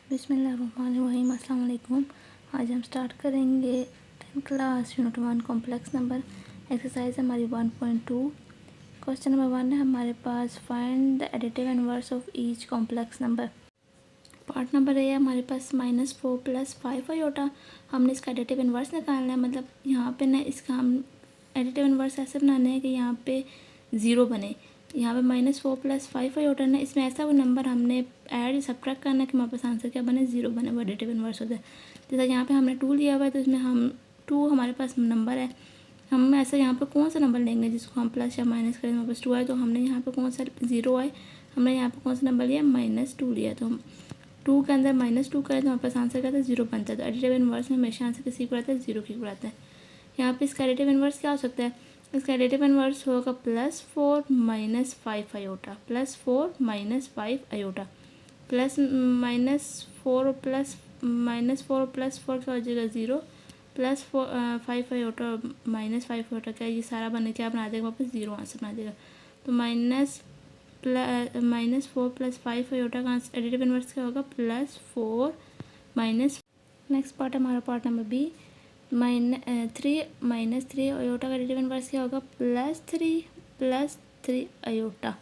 बिस्मिल्लाहिर्रहमानिर्रहीम। अस्सलाम वालेकुम। आज हम स्टार्ट करेंगे 10th class unit 1 complex number exercise हमारी 1.2। क्वेश्चन नंबर 1 है हमारे पास, find the additive inverse of each complex number. Part number A है हमारे पास -4 + 5 आयोटा। हमने इसका एडिटिव इनवर्स निकालना है, मतलब यहाँ पे ना इसका हम एडिटिव इनवर्स ऐसे बनाने हैं कि यहाँ पे ज़ीरो बने। यहाँ पे -4 + 5 आयोटा ना, इसमें ऐसा कोई नंबर हमने ऐड सब्ट्रैक्ट करना है कि हमारे पास आंसर क्या बने, ज़ीरो बने, वो एडिटिव इनवर्स होता है। जैसे यहाँ पे हमने 2 लिया हुआ है तो इसमें हम 2 हमारे पास नंबर है, हम ऐसे यहाँ पे कौन सा नंबर लेंगे जिसको हम प्लस या माइनस करें, हमारे पास 2 आए तो हमने यहाँ पे कौन सा, 0 आए, हमने यहाँ पे कौन सा नंबर लिया, -2 लिया। तो हम 2 के अंदर -2 करें तो हमारे पास आंसर क्या था, 0 बनता है। तो एडिटिव इनवर्स में हमेशा आंसर किसी को आता है, 0 की को आता है। यहाँ पे इसका एडिटिव इनवर्स क्या हो सकता है, इसका एडिटिव इनवर्स होगा +4 - 5 आयोटा, +4 - 5 आयोटा, प्लस -4 प्लस -4 क्या हो जाएगा, 0, +5 आयोटा -5 आयोटा, क्या ये सारा बने क्या बना देगा, वापस 0 आंसर बना देगा। तो -4 + 5 आयोटा का एडिटिव इनवर्स क्या होगा, +4 - नेक्स्ट पार्ट हमारा पार्ट नंबर बी, -3 आयोटा का एडिटिव इनवर्स क्या होगा, +3 आयोटा।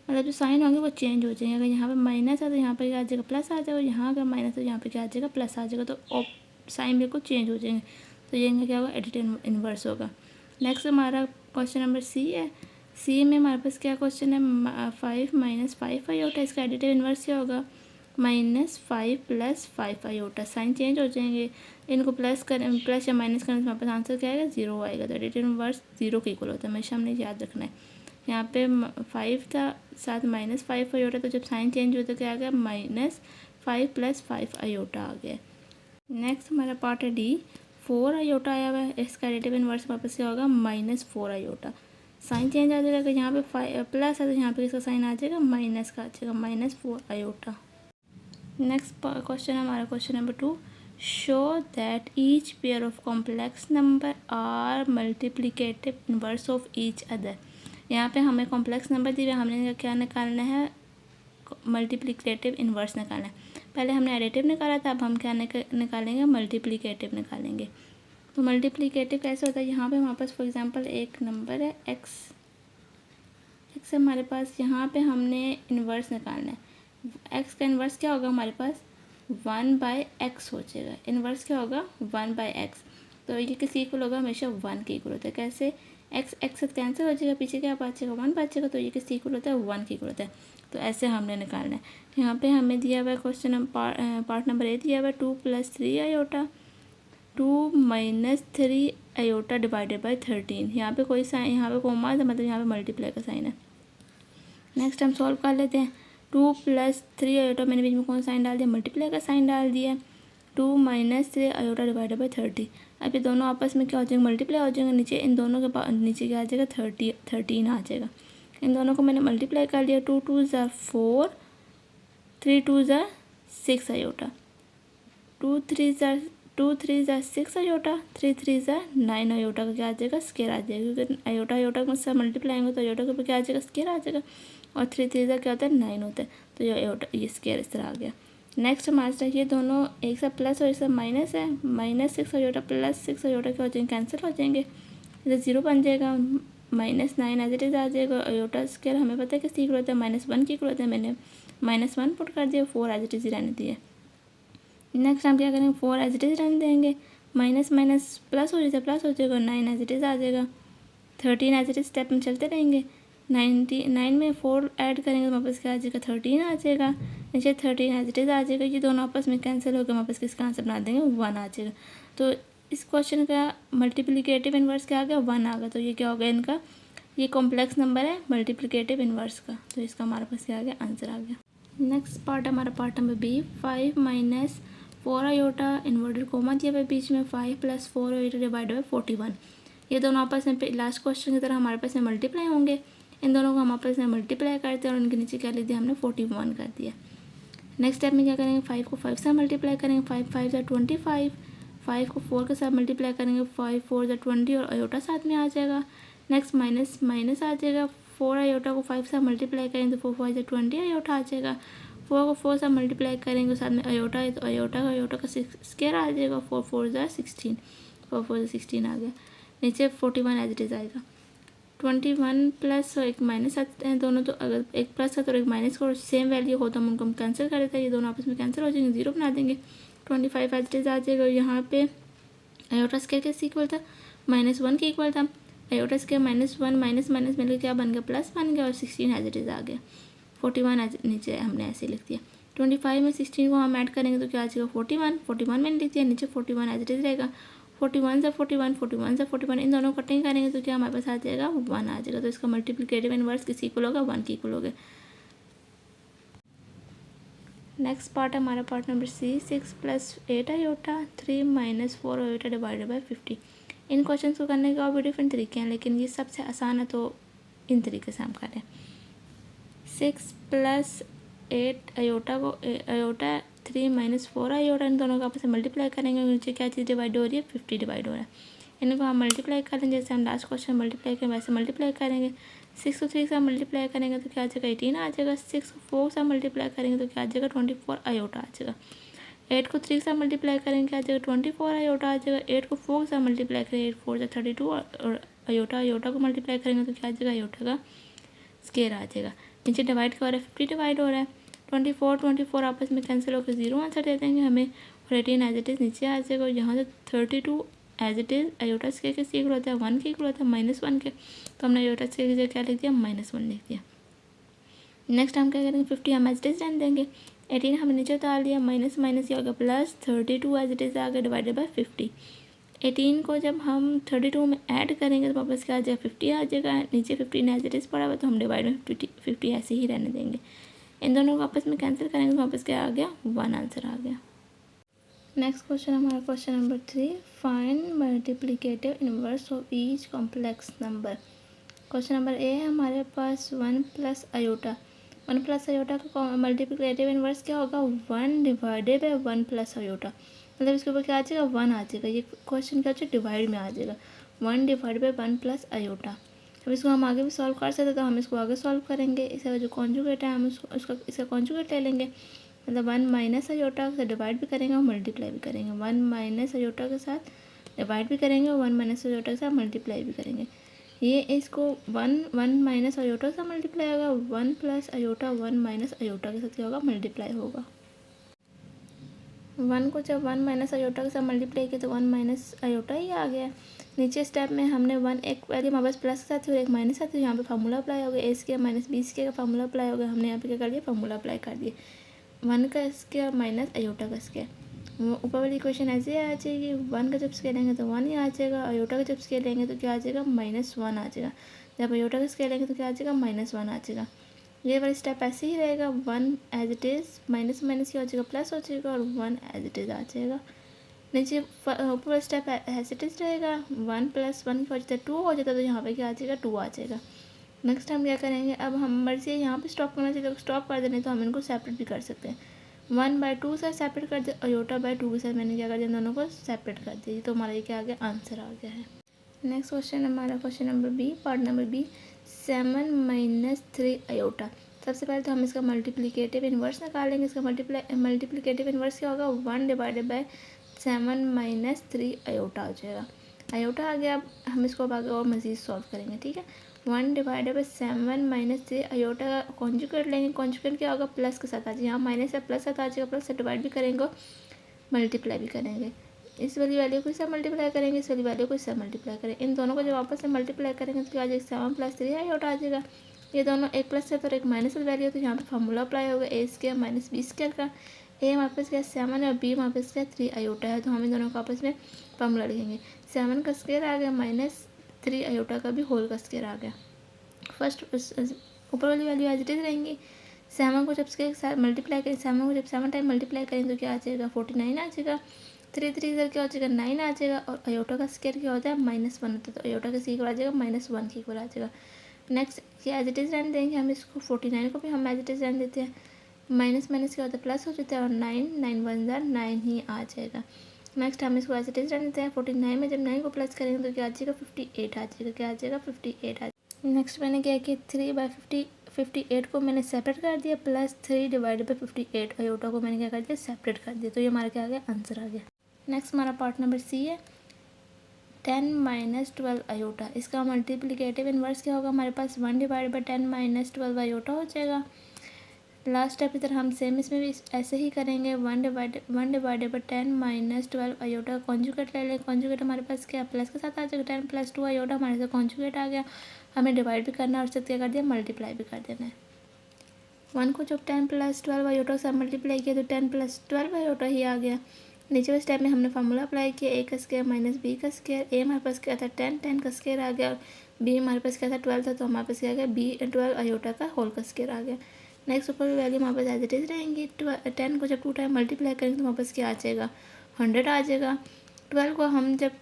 मतलब जो साइन होंगे वो चेंज हो जाएंगे। अगर यहाँ पे माइनस है तो यहाँ पे क्या आ जाएगा, प्लस आ जाएगा, यहाँ अगर माइनस है तो यहाँ पे क्या आ जाएगा, प्लस आ जाएगा। तो साइन बिल्कुल चेंज हो जाएंगे। तो ये क्या होगा, एडिटिव इनवर्स होगा। नेक्स्ट हमारा क्वेश्चन नंबर सी है। सी में हमारे पास क्या क्वेश्चन है, 5 - 5 आयोटा, इसका एडिटिव इनवर्स क्या होगा, -5 + 5 आयोटा। साइन चेंज हो जाएंगे, इनको प्लस या माइनस करें तो हमारे पास आंसर क्या आएगा, 0 आएगा। तो एडिटिव इनवर्स 0 के इक्वल होता है, हमेशा हमने याद रखना है। यहाँ पे 5 था, साथ -5 आयोटा, तो जब साइन चेंज हुआ तो क्या आ गया, -5 + 5 आयोटा आ गया। नेक्स्ट हमारा पार्ट है डी, 4 आयोटा आया हुआ है, इसका एडिटिव इनवर्स वापस क्या होगा, -4 आयोटा। साइन चेंज आ जाएगा, यहाँ पे प्लस है तो यहाँ पे इसका साइन आ जाएगा, माइनस का आ जाएगा, -4 आयोटा। नेक्स्ट क्वेश्चन है हमारा question number 2, show that each pair of complex number are multiplicative inverse of each other. यहाँ पे हमें कॉम्प्लेक्स नंबर दिए हुए, हमने क्या निकालना है, मल्टीप्लिकेटिव इनवर्स निकालना है। पहले हमने एडिटिव निकाला था, अब हम क्या निकालेंगे, मल्टीप्लिकेटिव निकालेंगे। तो मल्टीप्लिकेटिव कैसे होता है, यहाँ पे हमारे पास फॉर एग्जांपल एक नंबर है x हमारे पास, यहाँ पे हमने इन्वर्स निकालना है। x का इन्वर्स क्या होगा हमारे पास, 1/x हो जाएगा। इन्वर्स क्या होगा, 1/x। तो ये किसी इक्वल होगा, हमेशा 1 के इक्वल होता है। कैसे, x कैंसिल हो जाएगा, पीछे क्या बचेगा, 1 बचेगा, तो ये किसी इक्वल होता है, 1 के इक्वल होता है। तो ऐसे हमने निकालना है। यहाँ पे हमें दिया हुआ है क्वेश्चन पार्ट नंबर ए दिया हुआ है, 2 + 3 आयोटा, 2 - 3 आयोटा डिवाइडेड बाई 13। यहाँ पे कोई साइन, यहाँ पे कोमा है, मतलब यहाँ पे मल्टीप्लाई का साइन है। नेक्स्ट हम सॉल्व कर लेते हैं। 2 + 3 आयोटा, मैंने बीच में कौन साइन डाल दिया, मल्टीप्लाई का साइन डाल दिया। 2 - 3 आयोटा डिवाइडेड बाई 30। अब ये दोनों आपस में क्या हो जाएंगे, मल्टीप्लाई हो जाएंगे। नीचे इन दोनों के नीचे क्या आ जाएगा, 13 आ जाएगा। इन दोनों को मैंने मल्टीप्लाई कर लिया, 2 2 ज़ा 4, 3 2 ज़ा 6 आयोटा, 2 3 ज़ा 6 आयोटा, 3 3 ज़ा 9 आयोटा का क्या आ जाएगा, स्केयर आ जाएगा, क्योंकि आयोटा के साथ मल्टीप्लाई आएंगे तो आयोटा के ऊपर क्या आ जाएगा, स्केयर आ जाएगा। और 3 3 ज़ा क्या होता है, 9 होता है। तो ये आयोटा, ये स्केयर इस तरह आ गया। नेक्स्ट हमारे साथ ये दोनों एक साथ प्लस और एक साथ माइनस है, -6 आयोटा +6 आयोटा क्या हो जाएंगे, कैंसिल हो जाएंगे, इधर 0 बन जाएगा। -9 एज इट इज़ आ जाएगा। आयोटा स्केयर हमें पता है किसकी इक्वल होता है, -1 की इक्वल होता है। मैंने -1 पुट कर दिया, 4 एज इट इज़ रहने दिए। नेक्स्ट हम क्या करेंगे, 4 एज इट इज़ रहने देंगे, माइनस माइनस प्लस हो जाएगा, प्लस हो जाएगा, 9 एज इट इज़ आ जाएगा। 13 एज इट इज़ स्टेप में चलते रहेंगे। 9 में 4 ऐड करेंगे तो वापस क्या आ जाएगा, 13 आ जाएगा। नीचे 13 एज इट इज़ आ जाएगा। ये दोनों आपस में कैंसिल होकर वापस किसका आंसर बना देंगे, 1 आ जाएगा। तो इस क्वेश्चन का मल्टीप्लिकेटिव इन्वर्स क्या आ गया, 1 आ गया। तो ये क्या हो गया इनका, ये कॉम्प्लेक्स नंबर है मल्टीप्लिकेटिव इन्वर्स का। तो इसका हमारे पास क्या आ गया, आंसर आ गया। नेक्स्ट पार्ट हमारा part number B, 5 - 4 iota inverted comma दिया हुआ बीच में, 5 + 4 आयोटा डिवाइड बाई 41। ये दोनों आपस में लास्ट क्वेश्चन की तरह हमारे पास में मल्टीप्लाई होंगे। इन दोनों को हम आपस में मल्टीप्लाई करते हैं और इनके नीचे क्या लिख दिया हमने, 41 कर दिया। नेक्स्ट स्टेप में क्या करेंगे, 5 को 5 से मल्टीप्लाई करेंगे, 5 5 ज़ा 25, 5 को 4 के साथ मल्टीप्लाई करेंगे, 5 4 ज़ा 20 और आयोटा साथ में आ जाएगा। नेक्स्ट माइनस आ जाएगा, 4 आयोटा को 5 से मल्टीप्लाई करेंगे तो 4 5 ज़ा 20 आयोटा आ जाएगा। 4 को 4 से मल्टीप्लाई करेंगे, साथ में अयोटा है तो अयोटा का स्क्वायर आ जाएगा, 4 4 ज़ा 16, 4 4 ज़ा 16 आ गया। नीचे 41 एज इट इज़ आएगा। 21 प्लस और एक माइनस आते हैं दोनों, तो अगर एक प्लस है तो एक माइनस को सेम वैल्यू हो तो हम उनको कैंसिल कर देते हैं, ये दोनों आपस में कैंसिल हो जाएंगे, 0 बना देंगे। 25 एज इट इज़ आ जाएगा। यहाँ पे अयोटा स्क्वायर कैसे इक्वल था, -1 के इक्वल था। अयोटा स्क्वायर -1 माइनस माइनस मिलकर क्या बन गया, प्लस बन गया, और 16 एज इट इज़ आ गया। 41 नीचे हमने ऐसे लिख दिया। 25 में 16 को हम ऐड करेंगे तो क्या आ जाएगा, 41 मैंने लिख दिया, नीचे 41 एज इट इज़ रहेगा। 41 से 41 इन दोनों को कटिंग करेंगे तो क्या हमारे पास आ जाएगा, 1 आ जाएगा। तो इसका मल्टीप्लिकेटिव इनवर्स किसी इक्वल होगा, 1 के इक्वल होगा। नेक्स्ट पार्ट है हमारा part number C, 6 + 8 iota 3 - 4 iota divided by 50। इन क्वेश्चन को करने के और भी डिफरेंट तरीके हैं, लेकिन ये सबसे आसान है तो इन तरीके से हम करें। 6 + 8 अयोटा 3 - 4 अयोटा, इन दोनों को आपस में मल्टीप्लाई करेंगे, नीचे क्या चीज़ डिवाइड हो रही है, 50 डिवाइड हो रहा है। इनको हम मल्टीप्लाई करेंगे, जैसे हम लास्ट क्वेश्चन मल्टीप्लाई करें वैसे मल्टीप्लाई करेंगे। 6 को 3 से मल्टीप्लाई करेंगे तो क्या आ जाएगा, 18 आ जाएगा। 6 को 4 से मल्टीप्लाई करेंगे तो क्या आ जाएगा, 24 अयोटा आ जाएगा। 8 को 3 से मल्टीप्लाई करेंगे क्या आ जाएगा, 24 अयोटा आ जाएगा। 8 को 4 से मल्टीप्लाई करेंगे, 8 4 = 32, और अयोटा को मल्टीप्लाई करेंगे तो क्या आ जाएगा, अयोटा का स्क्वायर आ जाएगा। नीचे डिवाइड हो रहा है, 50 डिवाइड हो रहा है। 24 आपस में कैंसिल होकर 0 आंसर दे देंगे हमें, और 18 एज इट इज़ नीचे आ जाएगा। और यहाँ से 32 as it is iota square के इक्वल होता है, 1 के इक्वल होता है, -1 के, तो हमने अयोटा स्क्वायर की जगह क्या लिख दिया, -1 लिख दिया। नेक्स्ट हम क्या करेंगे, 50 हम एज इट इज़ रहने देंगे। 18 हमने नीचे उतार लिया, माइनस ये होगा प्लस, 32 एज इट इज़ आ गया डिवाइडेड बाई 50। 18 को जब हम 32 में ऐड करेंगे तो वापस क्या आ जाएगा, 50 आ जाएगा। नीचे 15 एज इट इज़ पड़ा हुआ तो हम डिवाइड में 50 ऐसे ही रहने देंगे। इन दोनों को आपस में कैंसिल करेंगे तो वापस क्या आ गया, 1 आंसर आ गया। नेक्स्ट क्वेश्चन हमारा question number 3, find multiplicative inverse of each complex number. Question number A है हमारे पास 1 + अयोटा। 1 + अयोटा का मल्टीप्लिकेटिव इनवर्स क्या होगा, 1 डिवाइडेड बाई 1 + अयोटा। मतलब इसके ऊपर क्या आ जाएगा, 1 आ जाएगा। ये क्वेश्चन क्या होगा, डिवाइड में आ जाएगा, 1 डिवाइड बाई 1 + अयोटा। अब इसको हम आगे भी सॉल्व कर सकते हैं, तो हम इसको आगे सॉल्व करेंगे। इसका जो कॉन्जुगेट है हम इसका कॉन्जुगेट ले लेंगे, मतलब 1 - अयोटा के साथ डिवाइड भी करेंगे और मल्टीप्लाई भी करेंगे। 1 - अयोटा के साथ डिवाइड भी करेंगे और 1 - अयोटा के साथ मल्टीप्लाई भी करेंगे। ये इसको 1 - अयोटा से मल्टीप्लाई होगा, 1 + अयोटा 1 - अयोटा के साथ क्या होगा, मल्टीप्लाई होगा। 1 को जब 1 - अयोटा के साथ मल्टीप्लाई किया तो 1 - अयोटा ही आ गया। नीचे स्टेप में हमने 1 एक वैल्यू हमारे पास प्लस के साथ थी और एक माइनस साथ थी, यहाँ पे फार्मूला अप्लाई हो गया, ए स्क्वायर माइनस बी स्क्वायर का फार्मूला अप्लाई हो गया। हमने यहाँ पे क्या कर दिया, फार्मूला अप्लाई कर दिए, 1 का स्क्वायर माइनस अयोटा का स्क्वायर। ऊपर वाली इक्वेशन ऐसे आ जाएगी, 1 का जब स्क्वायर लेंगे तो 1 ही आ जाएगा, अयोटा का जब स्क्वायर लेंगे तो क्या आ जाएगा, -1 आ जाएगा। जब अयोटा का स्क्वायर लेंगे तो क्या आ जाएगा, -1 आ जाएगा। ये वाला स्टेप ऐसे ही रहेगा, 1 एज इट इज़ माइनस क्या हो जाएगा, प्लस हो जाएगा, और 1 एज इट इज़ आ जाएगा। नीचे ऊपर स्टेप एज इट इज़ रहेगा, 1 + 1 की वजह से 2 हो जाता है, तो यहाँ पे क्या आ जाएगा, 2 आ जाएगा। नेक्स्ट हम क्या करेंगे, अब हम मर्जी यहाँ पे स्टॉप करना चाहिए तो स्टॉप कर देने, तो हम इनको सेपरेट भी कर सकते हैं। 1/2 से सेपरेट कर दिया, अयोटा 2 के साथ मैंने क्या कर दिया, दोनों को सेपरेट कर दिया, तो हमारा ये क्या आ गया, आंसर आ गया है। नेक्स्ट क्वेश्चन हमारा question number B, part number B, 7 - 3 iota. सबसे पहले तो हम इसका मल्टीप्लिकेटिव इन्वर्स निकालेंगे। इसका मल्टीप्लिकेटिव इन्वर्स क्या होगा, 1 डिवाइडेड बाय 7 - 3 अयोटा आ जाएगा। अयोटा आ गया, अब हम इसको अब आगे और मज़ीद सॉल्व करेंगे, ठीक है। 1 डिवाइडेड बाई 7 - 3 अयोटा का कॉन्जुगेट लेंगे। कॉन्जुगेट क्या होगा, प्लस के साथ आ जाएगा, यहाँ माइनस या प्लस साथ आ जाएगा, प्लस से डिवाइड भी करेंगे, मल्टीप्लाई भी करेंगे। इस वाली वैल्यू को इससे मल्टीप्लाई करेंगे, इस वाली वैल्यू को इससे मल्टीप्लाई करेंगे। इन दोनों को जब वापस से मल्टीप्लाई करेंगे तो क्या आ जाएगा, 7 + 3 अयोटा आ जाएगा। ये दोनों एक प्लस है तो एक माइनस वाली वैल्यू, तो यहाँ पे फार्मूला अप्लाई होगा, ए स्क्वायर माइनस बी स्क्वायर का। ए हमारे पास क्या 7 है और बी हमारे पास क्या 3 अयोटा है, तो हम इन दोनों को आपस में फार्मूला लिखेंगे। 7 का स्क्वायर आ गया -3 अयोटा का भी होल का स्क्वायर आ गया। फर्स्ट ऊपर वाली वैल्यू एज इट इज रहेंगी। 7 को जब स्क्वायर मल्टीप्लाई करें, 7 को जब 7 टाइम मल्टीप्लाई करें तो क्या आ जाएगा, 49 आ जाएगा। 3 3 इधर क्या हो जाएगा, 9 आ जाएगा, और अयोटा का स्क्वायर क्या होता है, -1 होता है, तो अयोटा का इक्वल आ जाएगा -1 के इक्वल आ जाएगा। नेक्स्ट क्या एज इट इज़ रहने देंगे हम इसको, 49 को भी हम एज इट इज़ रहने देते हैं। माइनस क्या होता है, प्लस हो जाता है, और 9 1 9 ही आ जाएगा। नेक्स्ट हम इसको एज इट इज़ रहने देते हैं। 49 में जब 9 को प्लस करेंगे तो क्या आ जाएगा, 58 आ जाएगा, क्या आ जाएगा, 58 आ जाएगा। नेक्स्ट मैंने क्या किया, 3/50 58 को मैंने सेपरेट कर दिया, प्लस 3 डिवाइडेड बाई 58 अयोटा को मैंने क्या कर दिया, सेपरेट कर दिया। तो ये हमारा क्या आ गया, आंसर आ गया। नेक्स्ट हमारा पार्ट नंबर सी है 10 माइनस 12 अयोटा। इसका मल्टीप्लिकेटिव इन्वर्स क्या होगा हमारे पास, 1 डिवाइड बाई 10 माइनस 12 अयोटा हो जाएगा। लास्ट स्टेप की तरह हम सेम इसमें भी ऐसे ही करेंगे, 1 divided by 10 minus 12 iota conjugate ले लें। कॉन्जुगेट हमारे पास क्या प्लस के साथ आ जाएगा, 10 प्लस 2 अयोटा हमारे साथ कॉन्जुगेट आ गया। हमें डिवाइड भी करना है और साथ क्या कर दिया, मल्टीप्लाई भी कर देना है। 1 को जब 10 प्लस 12 अयोटा से मल्टीप्लाई किया तो 10 प्लस 12 अयोटा ही आ गया। नीचे वाले स्टेप में हमने फार्मूला अप्लाई किया, ए का स्क्वायर माइनस बी का स्क्वायर। ए हमारे पास क्या था 10 का स्क्वायर आ गया, और बी हमारे पास क्या था 12 था, तो हमारे पास क्या आ गया बी 12 अयोटा का होल का स्क्वायर आ गया। नेक्स्ट ऊपर वैल्यू हमारे पास एज इट इज रहेंगी। 10 को जब 2 टाइम मल्टीप्लाई करेंगे तो हमारे पास क्या आ जाएगा, 100 आ जाएगा। 12 को हम जब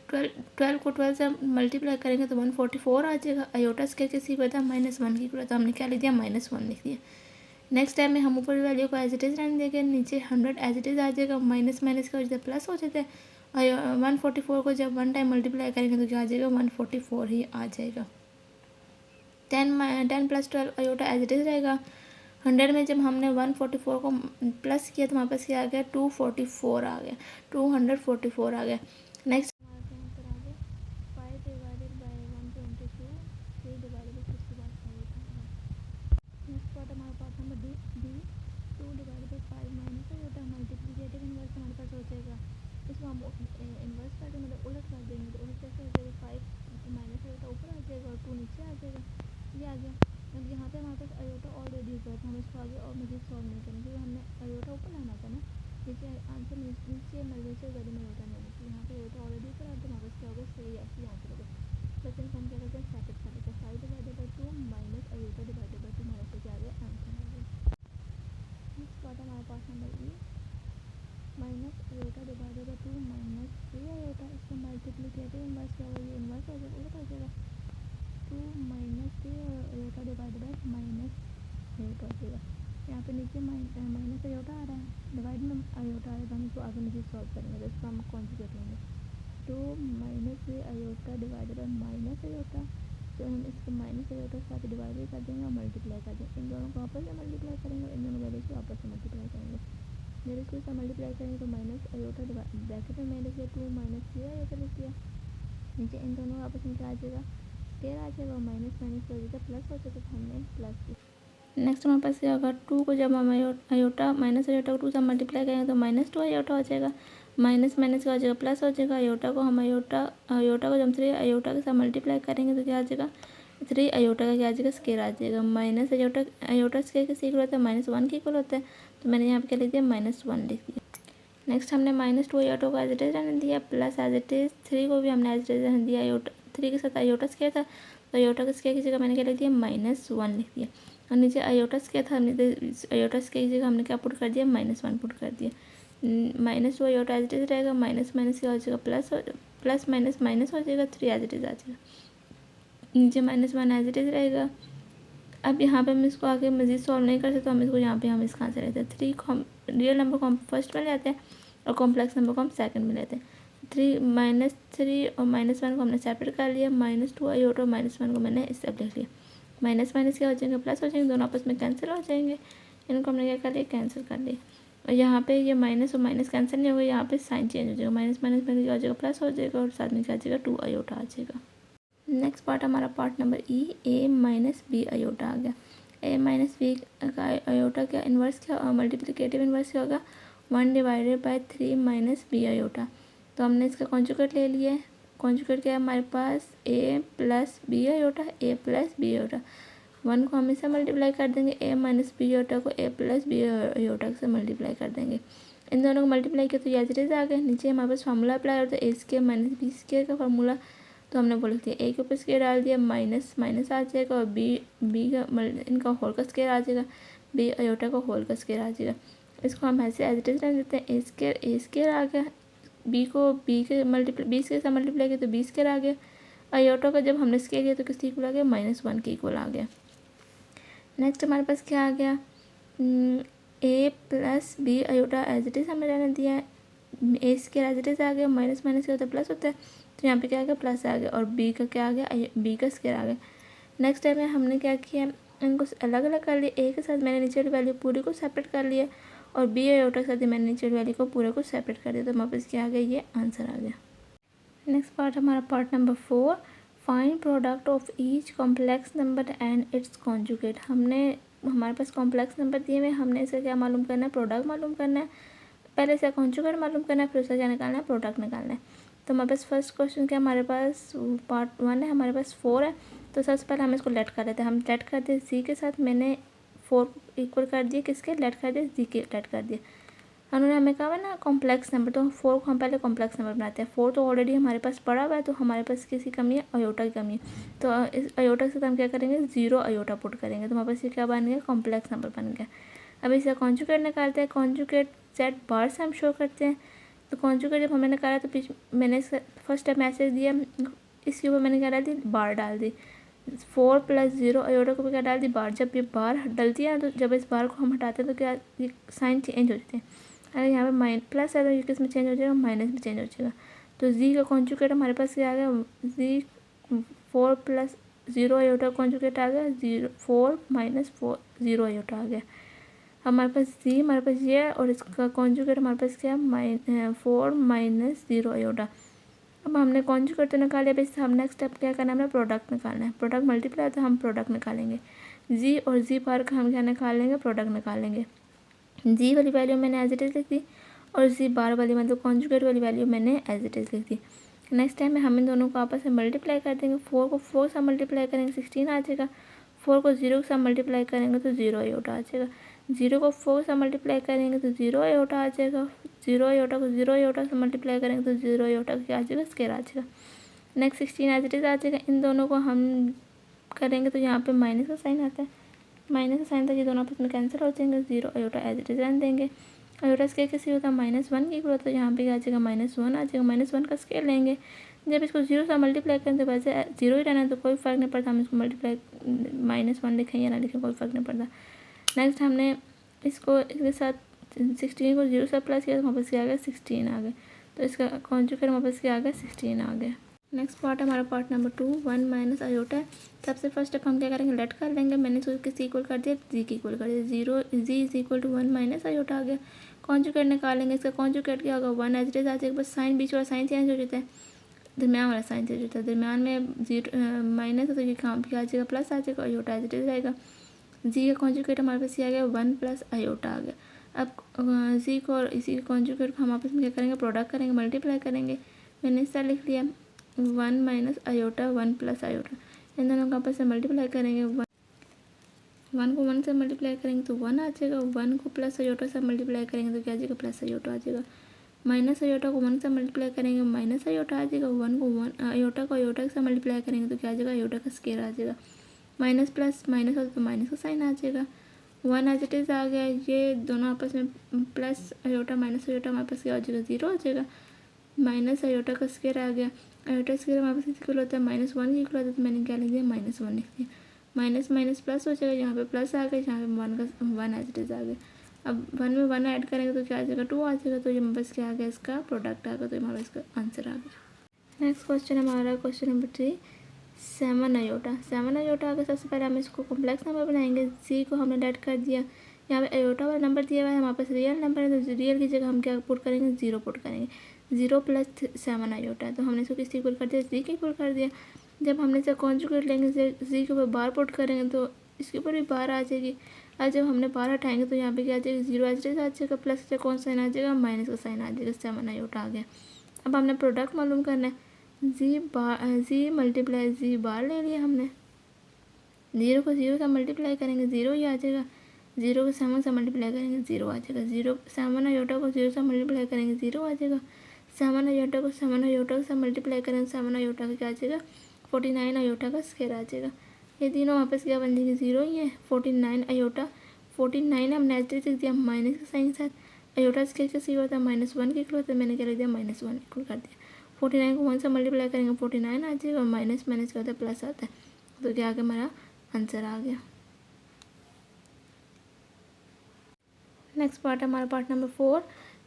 12 से मल्टीप्लाई करेंगे तो 144 आ जाएगा। अयोटा स्क्वायर किसी को था -1 की, तो हमने क्या लिख दिया, -1 लिख दिया। नेक्स्ट टाइम में हम ऊपर वैल्यू को एज इट इज रहने देंगे, नीचे 100 एज इट इज आ जाएगा, माइनस माइनस का वजह प्लस हो जाता है। 144 को जब 1 टाइम मल्टीप्लाई करेंगे तो क्या आ जाएगा, 144 ही आ जाएगा। 10 plus 12 iota as it is रहेगा। 100 में जब हमने 144 को प्लस किया तो हमारे पास क्या आ गया, 244 आ गया, 244 आ गया। नेक्स्ट इसको हम इन्वर्स कर देंगे, मतलब उलट कर देंगे, तो उलट कैसे हो जाएगा, 5 माइनस अयोटा ऊपर आ जाएगा और 2 नीचे आ जाएगा। ये आ गया। अब यहाँ पे हमारे पास अयोटा ऑलरेडी ऊपर है, हम इसको आगे और मजीद सॉल्व नहीं करेंगे, क्योंकि हमने अयोटा ऊपर लाना था ना, नीचे आंसर नीचे नीचे गली में अयोटा नहीं होती, यहाँ पे अयोटा ऑलरेडी ऊपर है, तो हमारे पास क्या होगा, सही ऐसे ही आंसर होगा। बस इनको हम क्या करते हैं, सेपरेट कर देते हैं, 5 divided by 2 minus iota divided by 2 हमारे से क्या आ गया, आंसर आ गया। नेक्स्ट पार्ट हमारे पास number E minus iota divided by 2 minus 3 iota. इसका मल्टीप्लिकेटिव इन्वर्स क्या होगा, ये इन्वर्स हो जाएगा, उलट हो जाएगा, 2 minus 3 iota divided by minus iota हो जाएगा। यहाँ पे नीचे माइनस अयोटा आ रहा है, डिवाइड में अयोटा आएगा, हम इसको आगे नीचे सॉल्व करेंगे, तो इसको हम कॉन्जुगेट लेंगे, 2 minus 3 iota divided by minus iota. तो हम इसको माइनस अयोटा के साथ डिवाइड भी कर देंगे और मल्टीप्लाई कर देंगे, इन दोनों को आपस में मल्टीप्लाई करेंगे और इन दोनों वैल्यूज को आपस में मल्टीप्लाई करेंगे। जब इसको इसका मल्टीप्लाई करेंगे तो माइनस अयोटा ब्रैकेट में मैंने लिख दिया, 2 माइनस 3 अयोटा लिख दिया, नीचे इन दोनों आपस में क्या आ जाएगा, स्क्वायर आ जाएगा, और माइनस माइनस की वजह से प्लस हो जाएगा, तो हमने प्लस किया। नेक्स्ट हमारे पास क्या होगा, 2 को जब हम अयोटा माइनस अयोटा को 2 से मल्टीप्लाई करेंगे तो -2 अयोटा हो जाएगा, माइनस माइनस का हो जाएगा प्लस हो जाएगा। अयोटा को हम अयोटा को जब 3 अयोटा के साथ मल्टीप्लाई करेंगे तो क्या आ जाएगा, 3 अयोटा का क्या आ जाएगा, स्क्वायर आ जाएगा। माइनस अयोटा स्क्वायर किसी इक्वल होता है, -1 के इक्वल होता है, तो मैंने यहाँ पे क्या लिख दिया, -1 लिख दिया। नेक्स्ट हमने -2 अयोटा को एज इट इज रहने दिया, प्लस एज इट इज 3 को भी हमने एज इट इज रहने दिया। अयोटा 3 के साथ अयोटा स्क्वायर था, तो अयोटा का स्क्वायर की जगह मैंने क्या लिख दिया, -1 लिख दिया, और नीचे अयोटा स्क्वायर था, हमने अयोटा स्क्वायर की जगह हमने क्या पुट कर दिया, -1 पुट कर दिया। -2 अयोटा एज इट इज रहेगा, माइनस माइनस क्या हो जाएगा, प्लस माइनस माइनस हो जाएगा, 3 एज इट इज आ जाएगा, नीचे -1 एज इट इज रहेगा। अब यहाँ पे हम इसको आगे मज़ीद सॉल्व नहीं कर सकते, तो हम इसको यहाँ पे हम इसका आंसर लेते हैं 3 को हम रियल नंबर को हम फर्स्ट में लेते हैं और कॉम्प्लेक्स नंबर को हम सेकंड में लेते हैं। 3 और -1 को हमने सेपरेट कर लिया, -2 अयोटा और -1 को मैंने इस सब लिख लिया। माइनस माइनस क्या हो जाएंगे, प्लस हो जाएंगे, दोनों आपस में कैंसिल हो जाएंगे, इनको हमने क्या कर लिया, कैंसिल कर लिया। और यहाँ पे ये माइनस और माइनस कैंसिल नहीं होगा, यहाँ पे साइन चेंज हो जाएगा, माइनस माइनस में क्या हो जाएगा, प्लस हो जाएगा, और साथ में क्या आ जाएगा, 2 अयोटा आ जाएगा। नेक्स्ट पार्ट हमारा part number E, A minus B iota आ गया। ए माइनस बी का अयोटा क्या इन्वर्स क्या, मल्टीप्लिकेटिव इन्वर्स क्या होगा, 1 divided by 3 minus B iota. तो हमने इसका कॉन्जुगेट ले लिया है, कॉन्जुगेट क्या है हमारे पास, ए प्लस बी अयोटा, ए प्लस बी अयोटा। 1 को हम इससे मल्टीप्लाई कर देंगे, ए माइनस बी अयोटा को ए प्लस बी अयोटा से मल्टीप्लाई कर देंगे, इन दोनों को मल्टीप्लाई किया तो ये एज इट इज आ गए। नीचे हमारे पास फार्मूला अप्लाई होता है, A square minus B square का फार्मूला, तो हमने वो लिख दिया, ए के ऊपर स्क्वायर डाल दिया, माइनस माइनस आ जाएगा, और बी का इनका होल का स्क्वायर आ जाएगा, बी अयोटा का होल का स्क्वायर आ जाएगा। इसको हम ऐसे एज इट इज रख देते हैं, ए स्क्वायर आ गया, बी को बी के साथ मल्टीप्लाई किया तो बी स्क्वायर आ गया। अयोटा का जब हमने स्क्वायर किया तो किसके इक्वल आ गया, -1 के इक्वल आ गया। नेक्स्ट हमारे पास क्या आ गया, A plus B iota as it is हमें रहने दिया है, A square as it is आ गया, माइनस माइनस क्या होता है, प्लस होता है, तो यहाँ पे क्या आ गया, प्लस आ गया, और बी का क्या आ गया, बी का स्क्वायर आ गया। नेक्स्ट टाइम में हमने क्या किया, इनको अलग अलग कर लिया, ए के साथ मैंने नीचे वाली वैल्यू पूरी को सेपरेट कर लिया और बी आयोटा के साथ मैंने नीचे वाली वैल्यू को पूरे को सेपरेट कर दिया। तो हमारे पास क्या आ गया, ये आंसर आ गया। नेक्स्ट पार्ट हमारा part number 4, find product of each complex number and it's conjugate. हमारे पास कॉम्प्लेक्स नंबर दिए हुए, हमने इसे क्या मालूम करना है, प्रोडक्ट मालूम करना है। पहले इसे कॉन्जुगेट मालूम करना है, फिर उसका क्या निकालना है, प्रोडक्ट निकालना है। तो हमारे पास फर्स्ट क्वेश्चन क्या, हमारे पास पार्ट 1 है, हमारे पास 4 है। तो सबसे पहले हम इसको लेट कर देते हैं। हम लेट कर दिए जी के साथ, मैंने 4 इक्वल कर दिए किसके, लेट कर दिए जी के, लेट कर दिए। उन्होंने हमें कहा है ना कॉम्प्लेक्स नंबर, तो 4 को हम पहले कॉम्प्लेक्स नंबर बनाते हैं। 4 तो ऑलरेडी हमारे पास पड़ा हुआ है, तो हमारे पास किसी कमी है, अयोटा की कमी है। तो इस अयोटा के साथ हम क्या करेंगे, 0 अयोटा पुट करेंगे। तो हमारे पास ये क्या बन गया, कॉम्प्लेक्स नंबर बन गया। अब इसे कॉन्जुगेट निकालते हैं। कॉन्जुगेट जेड बार से हम शो करते हैं। तो कॉन्जुगेट जब हमने निकाला तो मैंने फर्स्ट स्टेप मैसेज दिया, इसके ऊपर मैंने क्या डाल दी, बार डाल दी। 4 + 0 अयोटा को भी क्या डाल दी, बार। जब ये बार डलती है तो जब इस बार को हम हटाते हैं तो क्या, ये साइन चेंज हो जाते हैं। अगर यहाँ पे प्लस है तो ये किस में चेंज हो जाएगा, माइनस में चेंज हो जाएगा। तो जी का कॉन्जुगेट हमारे पास क्या आ गया, जी 4 + 0 अयोटा कॉन्जुगेट आ गया, 4 - 4 0 अयोटा आ गया। हमारे पास जी हमारे पास ये है और इसका कॉन्जुगेट हमारे पास क्या है, 4 - 0 अयोटा। अब हमने कॉन्जुगेट तो निकाले, अब इससे हम नेक्स्ट स्टेप क्या करना है, हमें प्रोडक्ट निकालना है। प्रोडक्ट मल्टीप्लाई, तो हम प्रोडक्ट निकालेंगे। जी और जी बार का हम क्या निकाल लेंगे, प्रोडक्ट निकाल लेंगे। जी वाली वैल्यू मैंने एज इट इज़ लिख दी और जी बार वाली मतलब कॉन्जुगेट वाली वैल्यू मैंने एज इट इज़ लिख दी। नेक्स्ट टाइम में हम इन दोनों को आपस में मल्टीप्लाई कर देंगे। 4 को 4 से मल्टीप्लाई करेंगे 16 आ जाएगा। 4 को 0 के साथ मल्टीप्लाई करेंगे तो 0 अयोटा आ जाएगा। 0 को 4 से मल्टीप्लाई करेंगे तो 0 अयोटा आ जाएगा। 0 अयोटा को 0 अयोटा से मल्टीप्लाई करेंगे तो 0 अयोटा क्या आ जाएगा, स्क्वायर आ जाएगा। नेक्स्ट 16 एज इट इज़ आ जाएगा। इन दोनों को हम करेंगे तो यहाँ पे माइनस का साइन आता है, माइनस का साइन था, ये दोनों आपस में कैंसिल हो जाएंगे। 0 अयोटा एज इट इज़ रहने देंगे। अयोटा स्केल कैसे होता है, -1 की इक्वल होता है, यहाँ पे क्या आ जाएगा, -1 आ जाएगा। -1 का स्केल लेंगे, जब इसको 0 से मल्टीप्लाई करें तो वैसे 0 ही रहना है, तो कोई फ़र्क नहीं पड़ता हम इसको मल्टीप्लाई -1 लिखें या ना लिखें, कोई फ़र्क नहीं पड़ता। नेक्स्ट हमने इसको इसके साथ 16 को 0 से प्लस किया तो वापस क्या आ गया, 16 आ गया। तो इसका कॉन्जुगेट वापस क्या आ गया, 16 आ गया। नेक्स्ट पार्ट हमारा पार्ट नंबर 2, 1 - अयोटा है। सबसे फर्स्ट स्टेप हम क्या करेंगे, लेट कर लेंगे। मैंने इसको किसी इक्वल कर दिया, जी की इक्वल कर दिया। 0 जी इज इक्वल टू 1 - अयोटा आ गया। कॉन्जुगेट निकालेंगे, इसका कॉन्जुगेट क्या होगा, 1 एज इट इज़ आ जाएगा। बस साइन बीच वाला साइन चेंज हो जाता है, दरमियान वाला साइन चेंज होता है। दरमियान में 0 माइनस है तो ये काम क्या आ जाएगा, प्लस आ जाएगा। अयोटा एज इट इज़ रहेगा। जी का कॉन्जुगेट हमारे पास आ गया 1 + अयोटा आ गया। अब जी को और इसी के कॉन्जुगेट को हम आपस में क्या करेंगे, प्रोडक्ट करेंगे, मल्टीप्लाई करेंगे। मैंने इस तरह लिख लिया 1 - अयोटा 1 + अयोटा। इन दोनों को आपस में मल्टीप्लाई करेंगे। 1 को 1 से मल्टीप्लाई करेंगे तो 1 आ जाएगा। 1 को प्लस अयोटा से मल्टीप्लाई करेंगे तो क्या आ जाएगा, प्लस अयोटा आ जाएगा। माइनस अयोटा को 1 से मल्टीप्लाई करेंगे, माइनस अयोटा आ जाएगा। 1 को 1 अयोटा को अयोटा से मल्टीप्लाई करेंगे तो क्या आ जाएगा, अयोटा का स्क्वायर आ जाएगा। माइनस प्लस माइनस हो तो माइनस का साइन आ जाएगा। 1 एज इट इज़ आ गया। ये दोनों आपस में प्लस अयोटा माइनस अयोटा हमारे पास क्या हो जाएगा, 0 हो जाएगा। माइनस अयोटा का स्क्वायर आ गया। अयोटा स्क्वायर हमारे पास इक्वल होता है -1 की इक्वल होता है, तो मैंने क्या लिख दिया, -1 लिख दिया। माइनस माइनस प्लस हो जाएगा, यहाँ पे प्लस आ गया, यहाँ पे 1 एज इट इज़ आ गया। अब 1 में 1 ऐड करेंगे तो क्या आ जाएगा, 2 आ जाएगा। तो ये हमारे पास क्या आ गया, इसका प्रोडक्ट आ गया। तो हमारा इसका आंसर आ गया। नेक्स्ट क्वेश्चन हमारा क्वेश्चन नंबर 3, 7 अयोटा। 7 अयोटा आ गया। सबसे पहले हम इसको कॉम्प्लेक्स नंबर बनाएंगे। सी को हमने लेट कर दिया। यहाँ पे अयोटा वाला नंबर दिया हुआ है, हमारे पास रियल नंबर है, तो रियल की जगह हम क्या पुट करेंगे, 0 पुट करेंगे। 0 + 7 अयोटा, तो हमने इसको किससे इक्वल कर दिया, जी के इक्वल कर दिया। जब हमने इसे कॉन्जुगेट लेंगे, जी के ऊपर बार पुट करेंगे तो इसके ऊपर भी बार आ जाएगी। और जब हमने बार हटाएंगे तो यहाँ पे क्या आ जाएगा, 0 एज इट इज़ आ जाएगा। प्लस से कौन साइन आ जाएगा, माइनस का साइन आ जाएगा। 7 अयोटा आ गया। अब हमने प्रोडक्ट मालूम करना है। जी मल्टीप्लाई जी बार ले लिया हमने। 0 को 0 से मल्टीप्लाई करेंगे, 0 ही आ जाएगा। 0 को 7 से मल्टीप्लाई करेंगे, 0 आ जाएगा। 7 अयोटा को 0 से मल्टीप्लाई करेंगे, 0 आ जाएगा। 7 अयोटा को 7 अयोटा से मल्टीप्लाई करेंगे, 7 अयोटा का क्या आ जाएगा, 49 अयोटा का स्क्वायर आ जाएगा। ये तीनों वापस क्या बन जाएंगे, 0 ही है। 49 अयोटा, 49 हमने एज इट इज़ लिख दिया माइनस के साइन साथ। अयोटा स्क्वायर कैसे होता है, -1 के इक्वल होता है, मैंने क्या लिख दिया, -1 इक्वल कर दिया। 49 को 1 से मल्टीप्लाई करेंगे, 49 आ जाएगा। माइनस माइनस क्या होता है, प्लस आता है। तो क्या आ गया, हमारा आंसर आ गया। नेक्स्ट पार्ट हमारा पार्ट नंबर 4,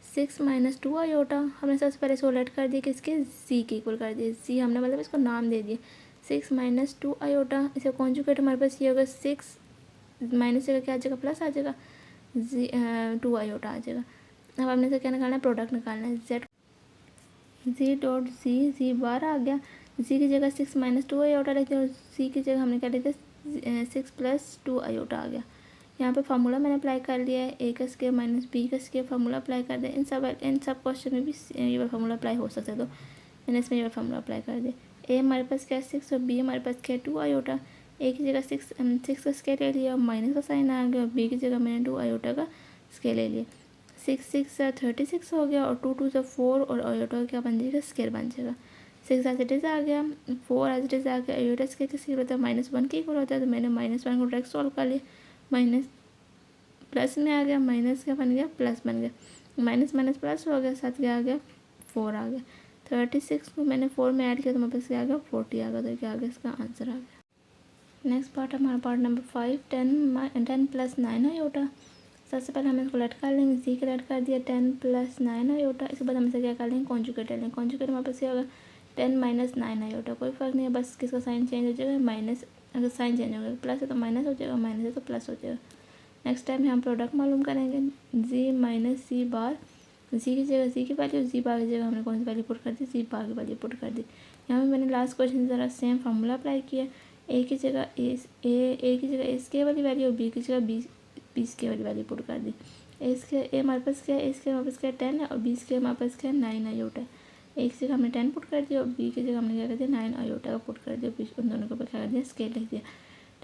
6 - 2 अयोटा। हमने सबसे पहले इसको लेट कर दिया, किसके, सी के इक्वल कर दिया। सी हमने मतलब इसको नाम दे दिया, 6 - 2 अयोटा। इसका कॉन्जुगेट हमारे पास ये होगा 6 माइनस जगह क्या आ जाएगा, प्लस आ जाएगा, 2 आयोटा आ जाएगा। अब हमने से क्या निकालना है, प्रोडक्ट निकालना है। जी डॉट जी बार आ गया, जी की जगह 6 माइनस 2 आयोटा लेते हैं और सी की जगह हमने क्या लेते हैं 6 प्लस 2 आयोटा आ गया। यहाँ पे फार्मूला मैंने अप्लाई कर लिया है, ए का स्क्वायर माइनस बी का स्क्वायर फार्मूला अप्लाई कर दिया। इन सब क्वेश्चन में भी ये वाला फार्मूला अप्लाई हो सकता है, तो मैंने इसमें ये वाला फार्मूला अप्लाई कर दिया। ए हमारे पास क्या है 6 और बी हमारे पास क्या है 2 आयोटा। ए की जगह 6 का स्क्वायर ले लिया और माइनस का साइन आ गया, और बी की जगह मैंने 2 आयोटा का स्क्वायर ले लिया। 6 36 हो गया और 2 से 4 और आयोटा क्या बन जाएगा, स्क्वायर बन जाएगा। 6 एज इट इज़ आ गया, 4 एज इट इज़ आ गया। आयोटा स्क्वायर किसकी होता है, -1 की इक्वल होता है, तो मैंने -1 को डायरेक्ट सॉल्व कर लिया। माइनस प्लस में आ गया, माइनस क्या बन गया, प्लस बन गया। माइनस माइनस प्लस हो गया, साथ क्या आ गया 4 आ गया। 36 को मैंने 4 में ऐड किया तो मेरे पास क्या आ गया 40 आ गया, तो क्या आ गया इसका आंसर आ गया। नेक्स्ट पार्ट हमारा पार्ट नंबर 5, 10 प्लस 9 आयोटा। सबसे पहले हम इसको लेट कर लेंगे, जी के लेट कर दिया 10 प्लस 9 आयोटा। इसके बाद हम इसे क्या कर लेंगे, कॉन्जुगेट ले लेंगे। कॉन्जुगेट हमारे पास क्या होगा 10 माइनस 9 आयोटा, कोई फर्क नहीं है, बस किसका साइन चेंज हो जाएगा, माइनस, अगर साइन चेंज होगा प्लस है तो माइनस हो जाएगा, माइनस है तो प्लस हो जाएगा। नेक्स्ट टाइम हम प्रोडक्ट मालूम करेंगे, जी माइनस सी बार, जी की जगह जी की वैल्यू, जी बार की जगह हमने कौन सी वैल्यू पुट कर दी, जी बार की वैल्यू पुट कर दी। यहाँ पे मैंने लास्ट क्वेश्चन ज़रा सेम फार्मूला अप्लाई किया, ए की जगह ए की जगह एस वाली वैल्यू और बी की जगह बी स्के वाली वैल्यू पुट कर दी। ए हमारे पास क्या है, ए हमारे पास क्या है 10 है और बी स्के हमारे पास क्या है 9 आयोटा है। ए की जगह हमने 10 पुट कर दिया और बी की जगह हमने क्या कर दिया 9 आयोटा का पुट कर दिया, उन दोनों को क्या कर दिया स्केल लिख दिया।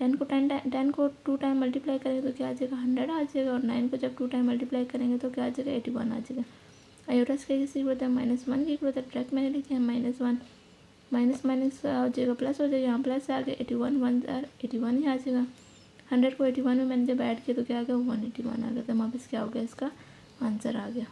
10 को 2 टाइम मल्टीप्लाई करेंगे तो क्या आ जाएगा 100 आ जाएगा, और 9 को जब 2 टाइम मल्टीप्लाई करेंगे तो क्या आ जाएगा 81 आ जाएगा। आयोटा स्केल किसकी जरूरत है, -1 की जरूरत है, डायरेक्ट मैंने लिखा है -1, माइनस माइनस हो जाएगा प्लस हो जाएगा, यहाँ प्लस आ गया 81, 81 ही आ जाएगा। 100 को 81 में मैंने जब ऐड किया तो क्या आ गया 181 आ गया, तो हमारे पास क्या हो गया इसका आंसर आ गया।